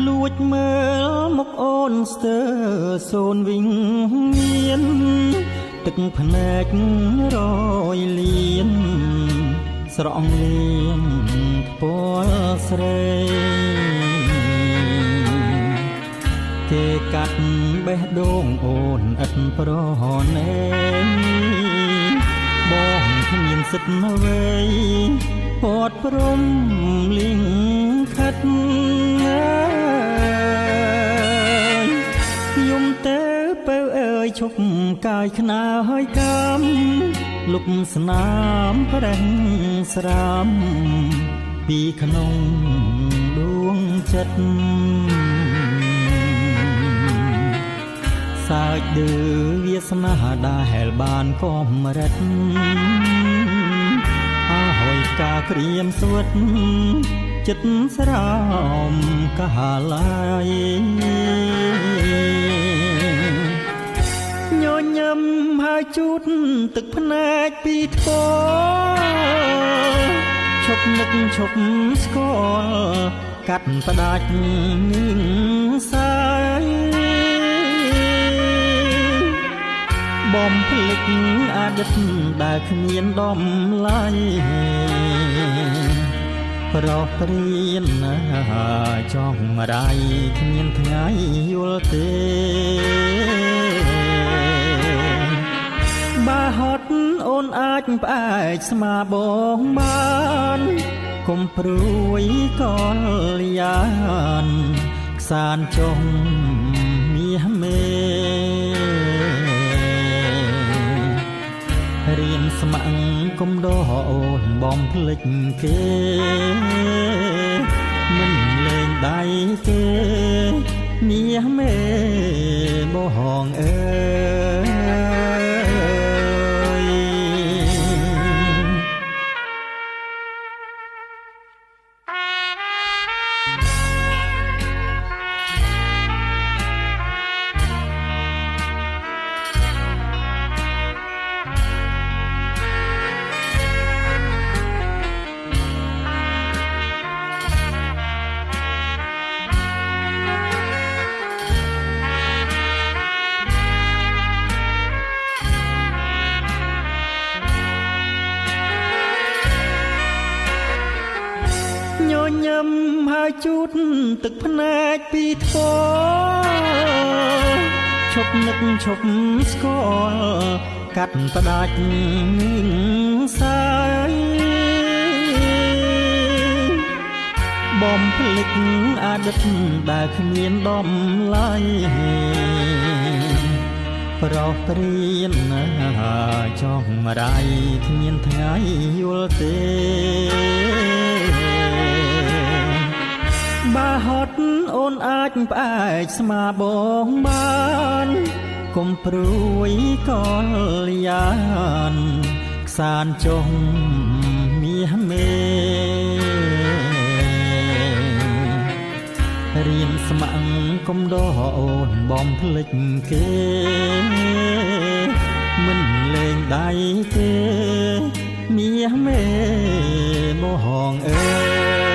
លួចមើលមកអូនស្ទើរសូនវិញមានទឹកភ្នែករយលៀនស្រង់លៀងពណ៌ស្រីគេកាត់បេះដូងអូនឥតប្រណេបងគ្មានសិទ្ធអ្វីពតព្រំលៀងខិតខ្ញុំទៅទៅអើយឈប់កាយខ្នើហើយកំលុបស្នាមប្រេះស្រាមពីក្នុងដួងចិត្តសើចឌឺវាសនាដែលបានកំរិតអើហើយការក្រៀមស្វិតចិត្តស្រោមកាឡាយញញឹមហើយជូតទឹកភ្នែកពីថ្ពឈប់នឹកឈប់ស្គាល់កាត់ផ្ដាច់នាងសាយបំភ្លេចអតីតដែលគ្មានដំឡៃប្រោះព្រៀនចង់រៃគ្មានថ្ងៃយល់ទេបើហត់អូនអាចផ្អែកស្មាបងបានកុំព្រួយកលយានខ្សានចុងមាសមេរៀនស្ម័គ្រកុំដោអូនបំភ្លេចគេមិនលេងដៃទេមាសមេបងអើយញឹមហើយជូតទឹកភ្នែកពីថ្ពឈប់នឹកឈប់ស្គាល់កាត់ផ្ដាច់នាងសាយបំភ្លេចអតីតដែលគ្មានដំឡៃប្រោះព្រៀនចង់រៃគ្មានថ្ងៃយល់ទេបើហត់អូនអាចផ្អែកស្មាបងបានកុំព្រួយកលយានខ្សានចុងមាសមេរៀនស្ម័គ្រកុំដោអូនបំភ្លេចគេមិនលេងដៃទេមាសមេបងអើយ